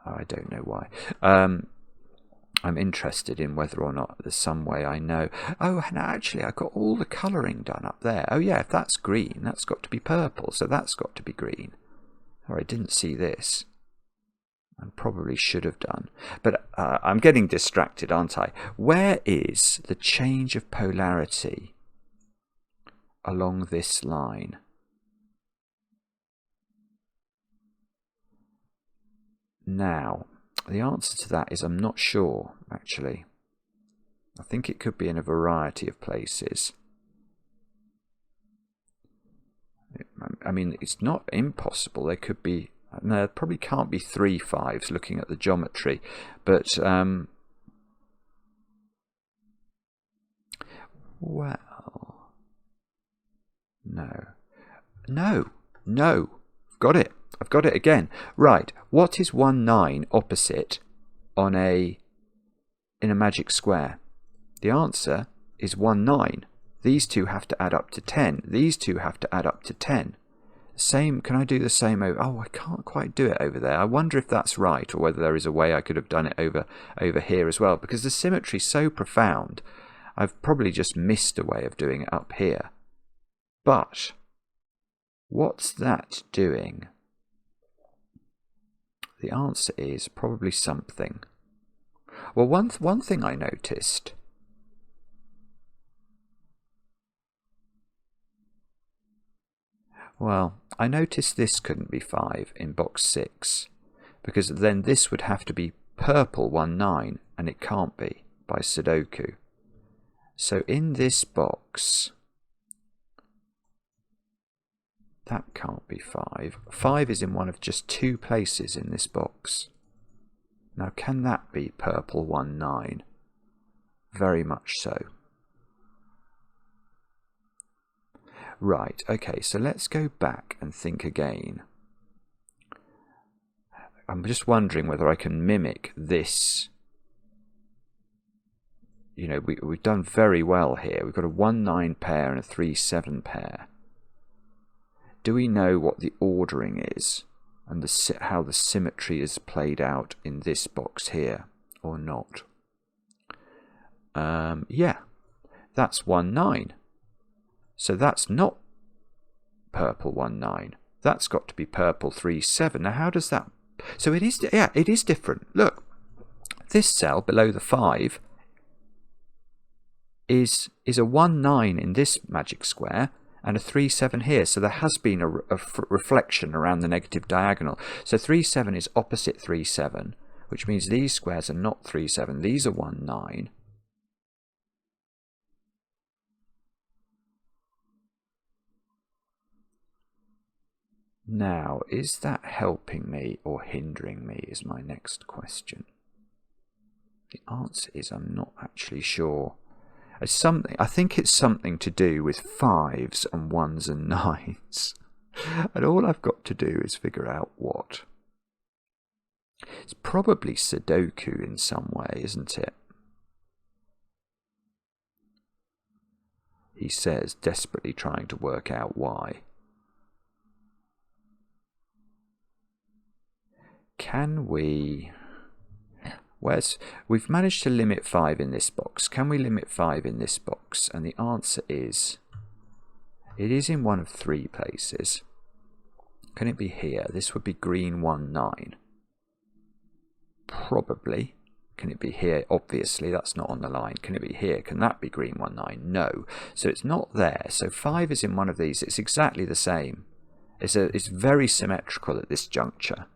I don't know why. I'm interested in whether or not there's some way I know. Oh, and actually, I got all the colouring done up there. Oh, yeah, if that's green, that's got to be purple, so that's got to be green. Or I didn't see this. I probably should have done. But I'm getting distracted, aren't I? Where is the change of polarity along this line? Now, the answer to that is I'm not sure, actually. I think it could be in a variety of places. I mean, it's not impossible. There could be... No, there probably can't be 3 5s looking at the geometry, but well, no, got it. I've got it again. Right, what is 1 9 opposite on in a magic square? The answer is 1 9. These two have to add up to 10. These two have to add up to 10. Same, can I do the same over... Oh, I can't quite do it over there. I wonder if that's right, or whether there is a way I could have done it over here as well, because the symmetry's so profound. I've probably just missed a way of doing it up here. But what's that doing? The answer is probably something. Well, one thing I noticed... Well, I noticed this couldn't be 5 in box 6, because then this would have to be purple 1 9, and it can't be by Sudoku. So in this box, that can't be 5. 5 is in one of just 2 places in this box. Now, can that be purple 1 9? Very much so. Right, okay, so let's go back and think again. I'm just wondering whether I can mimic this. You know, we've done very well here. We've got a 1 9 pair and a 3 7 pair. Do we know what the ordering is and how the symmetry is played out in this box here, or not? Yeah, that's 1 9. So that's not purple 1 9. That's got to be purple 3 7. Now how does that... So it is, yeah, it is different. Look, this cell below the 5 is a 1 9 in this magic square and a 3 7 here. So there has been a reflection around the negative diagonal. So 3 7 is opposite 3 7, which means these squares are not 3 7. These are 1 9. Now, is that helping me or hindering me is my next question. The answer is I'm not actually sure. It's something, I think it's something to do with 5s and 1s and 9s. And all I've got to do is figure out what. It's probably Sudoku in some way, isn't it? He says, desperately trying to work out why. Can we... We've managed to limit 5 in this box. Can we limit 5 in this box? And the answer is... It is in one of 3 places. Can it be here? This would be green 1 9. Probably. Can it be here? Obviously, that's not on the line. Can it be here? Can that be green 1 9? No. So it's not there. So 5 is in one of these. It's exactly the same. It's very symmetrical at this juncture.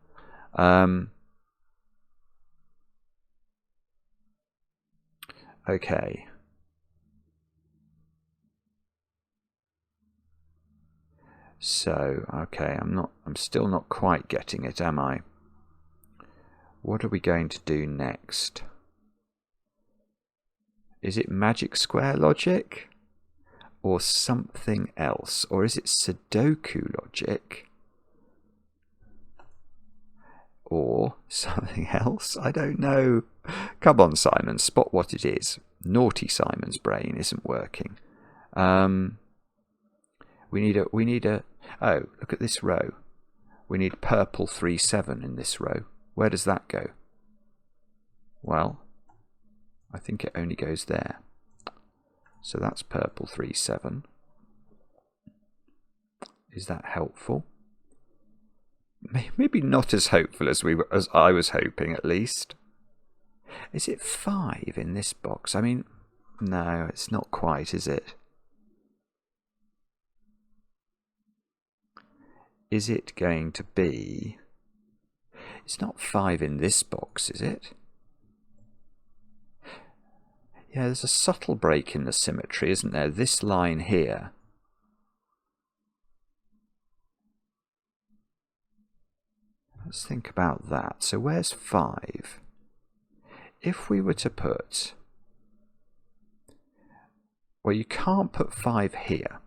Okay. So, okay, I'm still not quite getting it, am I? What are we going to do next? Is it magic square logic? or something else? Or is it Sudoku logic? Or something else? I don't know. Come on, Simon, spot what it is. Naughty Simon's brain isn't working. We need a. Oh, look at this row. We need purple 3-7 in this row. Where does that go? Well, I think it only goes there. So that's purple 3-7. Is that helpful? Maybe not as hopeful as I was hoping, at least. Is it 5 in this box? I mean, no, it's not quite, is it? Is it going to be... It's not 5 in this box, is it? Yeah, there's a subtle break in the symmetry, isn't there? This line here. Let's think about that. So where's 5? If we were to put... Well, you can't put 5 here,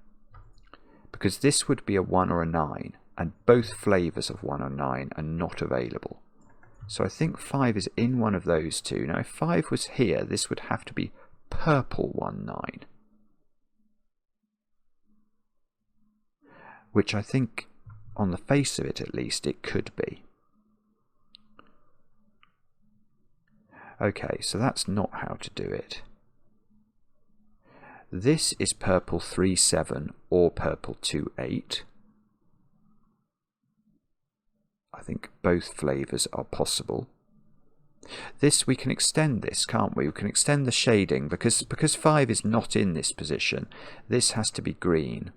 because this would be a 1 or a 9, and both flavours of 1 or 9 are not available. So I think 5 is in one of those two. Now, if 5 was here, this would have to be purple 1-9. Which I think, on the face of it at least, it could be. Okay, so that's not how to do it. This is purple 3-7 or purple 2-8. I think both flavours are possible. This, we can extend this, can't we? We can extend the shading, because 5 is not in this position. This has to be green.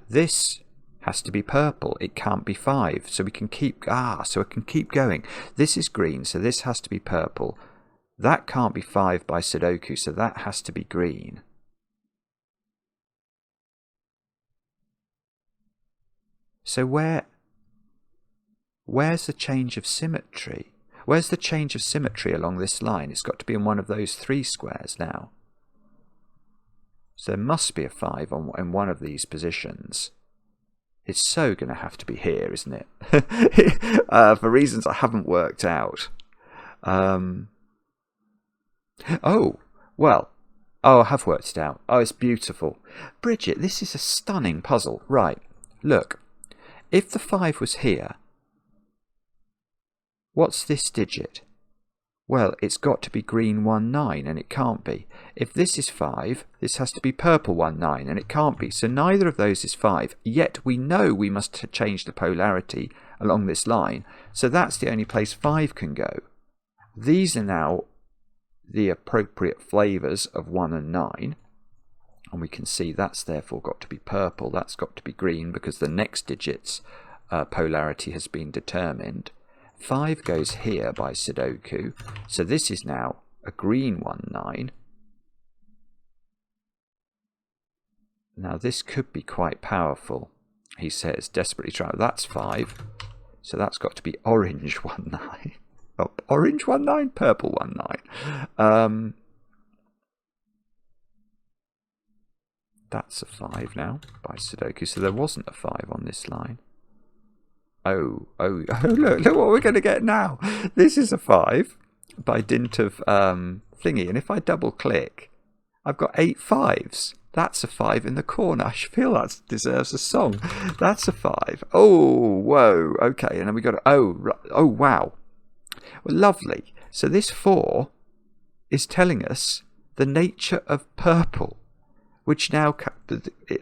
This has to be purple. It can't be 5. So we can keep... so it can keep going. This is green, so this has to be purple. That can't be 5 by Sudoku, so that has to be green. So where's the change of symmetry? Where's the change of symmetry along this line? It's got to be in one of those 3 squares now. So there must be a 5 in one of these positions. It's so going to have to be here, isn't it? For reasons I haven't worked out. Oh, well. Oh, I have worked it out. Oh, it's beautiful. Bridget, this is a stunning puzzle. Right, look. If the 5 was here, what's this digit? Well, it's got to be green 1-9, and it can't be. If this is 5, this has to be purple 1-9, and it can't be. So neither of those is 5, yet we know we must change the polarity along this line. So that's the only place 5 can go. These are now the appropriate flavours of 1 and 9. And we can see that's therefore got to be purple, that's got to be green, because the next digit's polarity has been determined. 5 goes here by Sudoku, so this is now a green 1-9. Now this could be quite powerful, he says, desperately trying. That's 5, so that's got to be orange 1-9. Oh, orange 1-9, purple 1-9. That's a 5 now by Sudoku, so there wasn't a 5 on this line. Oh, look what we're going to get now. This is a 5 by dint of thingy, and if I double click, I've got 8 5s. That's a 5 in the corner. I feel that deserves a song. That's a 5. Oh, whoa, okay, and then we got oh, wow. Well, lovely. So this 4 is telling us the nature of purple, which now,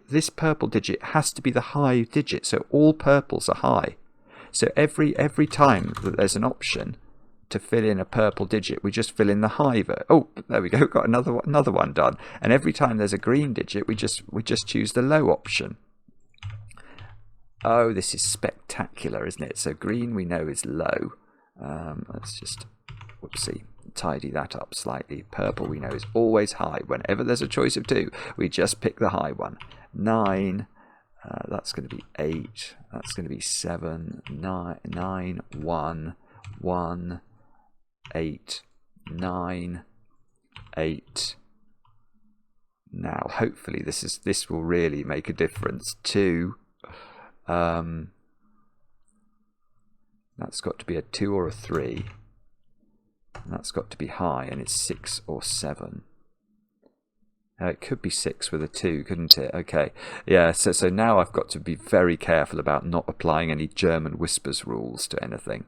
this purple digit has to be the high digit, so all purples are high. So every time that there's an option to fill in a purple digit, we just fill in the high. Oh, there we go, got another one done. And every time there's a green digit, we just choose the low option. Oh, this is spectacular, isn't it? So green we know is low. Let's just, whoopsie, tidy that up slightly. Purple we know is always high. Whenever there's a choice of 2, we just pick the high one. 9, that's going to be 8, that's going to be 7, 9, 1, 1, 8, 9, 8. Now, hopefully this will really make a difference. 2. That's got to be a 2 or a 3. And that's got to be high, and it's 6 or 7. It could be 6 with a 2, couldn't it? Okay, yeah, so now I've got to be very careful about not applying any German whispers rules to anything.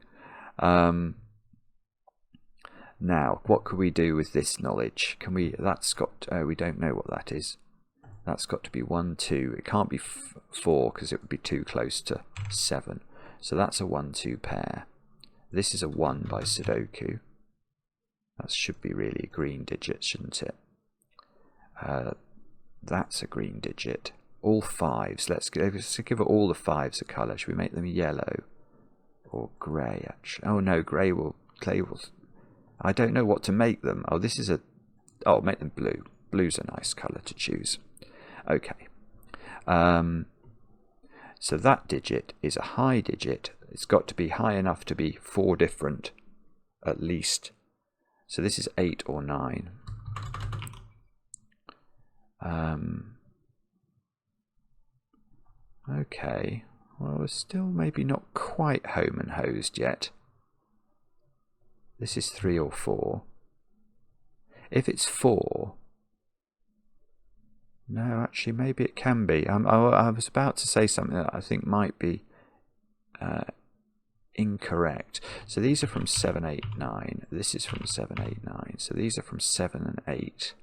Now, what could we do with this knowledge? Can we, that's got, oh, we don't know what that is. That's got to be 1, 2. It can't be 4 because it would be too close to 7. So that's a 1, 2 pair. This is a 1 by Sudoku. That should be really a green digit, shouldn't it? That's a green digit. All 5s. Let's give all the 5s a colour. Should we make them yellow or grey? Actually, oh no, clay will. I don't know what to make them. Oh, this is a. Oh, make them blue. Blue's a nice colour to choose. Okay. So that digit is a high digit. It's got to be high enough to be 4 different, at least. So this is 8 or 9. Okay, well, we're still maybe not quite home and hosed yet. This is 3 or 4. If it's 4, no, actually, maybe it can be. I was about to say something that I think might be incorrect. So these are from 7, 8, 9. This is from 7, 8, 9. So these are from 7 and 8.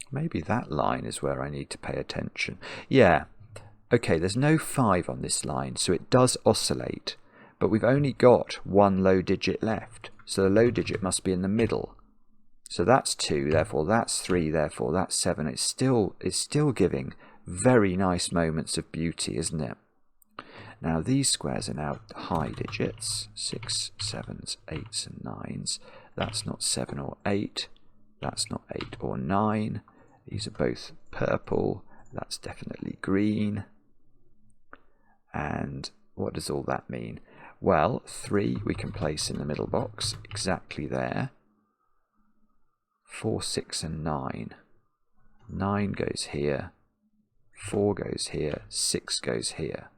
Maybe that line is where I need to pay attention. Yeah, okay, there's no 5 on this line, so it does oscillate, but we've only got 1 low digit left, so the low digit must be in the middle. So that's 2, therefore that's 3, therefore that's 7. It's still giving very nice moments of beauty, isn't it? Now these squares are now high digits, 6, 7s, 8s and 9s. That's not 7 or 8. That's not 8 or 9. These are both purple. That's definitely green. And what does all that mean? Well, 3 we can place in the middle box, exactly there. 4, 6 and 9. 9 goes here. 4 goes here. 6 goes here.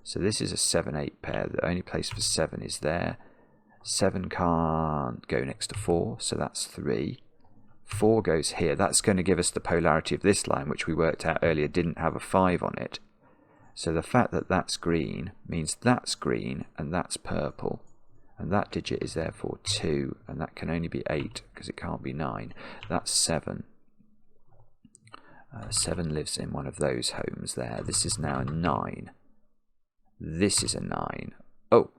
So this is a 7, 8 pair. The only place for 7 is there. 7 can't go next to 4, so that's 3. 4 goes here. That's going to give us the polarity of this line, which we worked out earlier didn't have a 5 on it. So the fact that that's green means that's green and that's purple. And that digit is therefore 2, and that can only be 8 because it can't be 9. That's 7. 7 lives in one of those homes there. This is now a 9. This is a 9. Oh,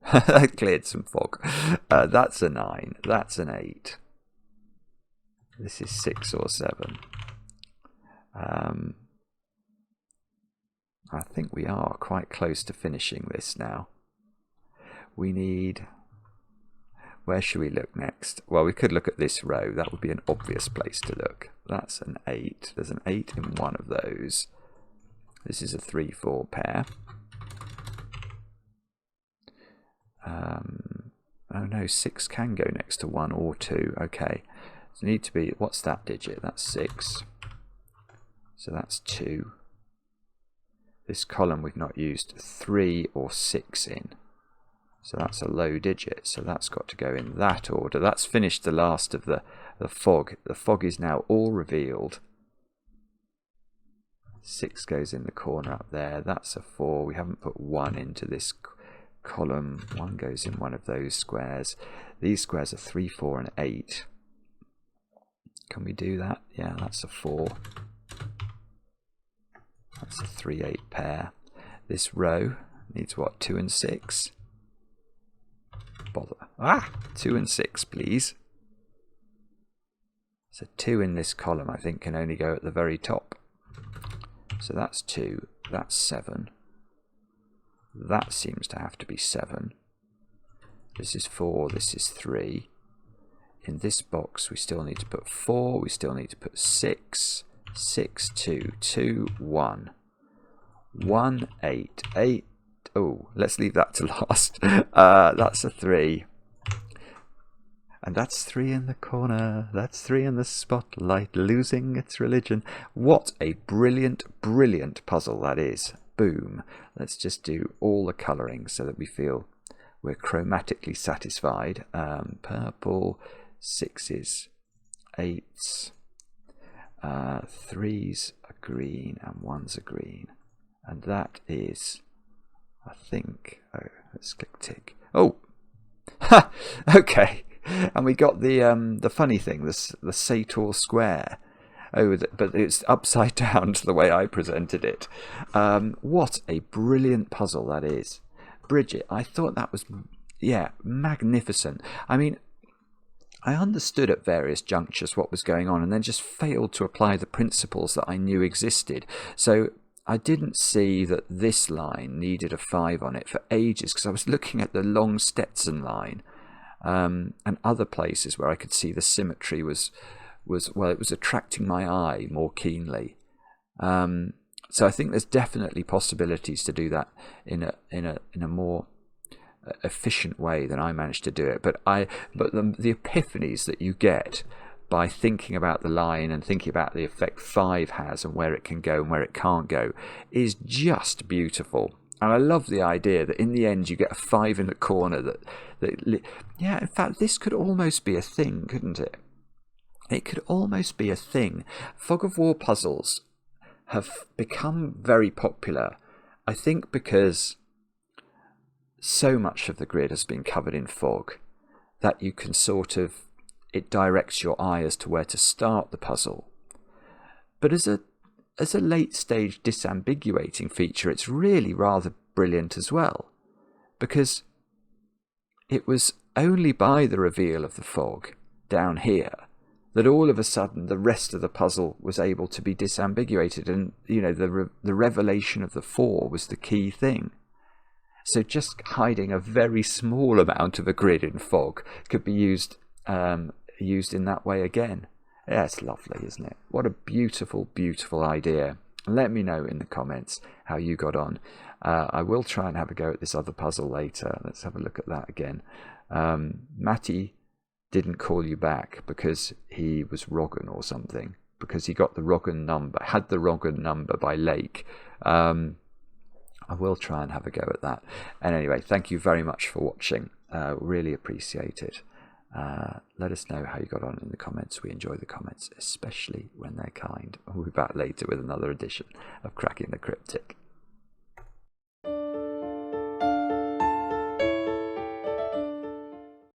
I cleared some fog. That's a 9. That's an 8. This is 6 or 7. I think we are quite close to finishing this now. We need... Where should we look next? Well, we could look at this row. That would be an obvious place to look. That's an 8. There's an 8 in one of those. This is a 3, 4 pair. Oh no, 6 can go next to 1 or 2. Okay. So need to be, what's that digit? That's 6. So that's 2. This column we've not used 3 or 6 in. So that's a low digit. So that's got to go in that order. That's finished the last of the fog. The fog is now all revealed. 6 goes in the corner up there. That's a 4. We haven't put 1 into this column. 1 goes in one of those squares. These squares are 3, 4 and 8. Can we do that? Yeah, that's a 4. That's a 3, 8 pair. This row needs what? 2 and 6? Bother. 2 and 6, please. So 2 in this column, I think, can only go at the very top. So that's 2. That's 7. That seems to have to be 7. This is 4. This is 3. In this box, we still need to put 4. We still need to put 6. 6, 2, 2, 1. 1, 8, 8. Oh, let's leave that to last. That's a 3. And that's 3 in the corner, that's 3 in the spotlight, losing its religion. What a brilliant, brilliant puzzle that is. Boom. Let's just do all the colouring so that we feel we're chromatically satisfied. Purple, 6s, 8s, 3s are green and 1's are green. And that is, I think, oh, let's click tick. Oh, ha, okay. And we got the funny thing, the Sator Square. Oh, but it's upside down to the way I presented it. What a brilliant puzzle that is. Bridget, I thought that was, yeah, magnificent. I mean, I understood at various junctures what was going on and then just failed to apply the principles that I knew existed. So I didn't see that this line needed a 5 on it for ages because I was looking at the long Stetson line and other places where I could see the symmetry was well, it was attracting my eye more keenly. So I think there's definitely possibilities to do that in a more efficient way than I managed to do it. But the epiphanies that you get by thinking about the line and thinking about the effect 5 has and where it can go and where it can't go is just beautiful. And I love the idea that in the end you get a 5 in the corner that yeah, in fact this could almost be a thing, couldn't it? It could almost be a thing. Fog of War puzzles have become very popular, I think because so much of the grid has been covered in fog that you can sort of, it directs your eye as to where to start the puzzle. But as a late stage disambiguating feature, it's really rather brilliant as well, because it was only by the reveal of the fog down here that all of a sudden the rest of the puzzle was able to be disambiguated, and you know, the revelation of the 4 was the key thing. So just hiding a very small amount of a grid in fog could be used in that way again. Yeah, it's lovely, isn't it? What a beautiful, beautiful idea. Let me know in the comments how you got on. I will try and have a go at this other puzzle later. Let's have a look at that again. Marty didn't call you back because he was Wrogn or something, because he got the Wrogn number, had the Wrogn number by Lake. I will try and have a go at that. And anyway, thank you very much for watching. Really appreciate it. Let us know how you got on in the comments. We enjoy the comments, especially when they're kind. We'll be back later with another edition of Cracking the Cryptic.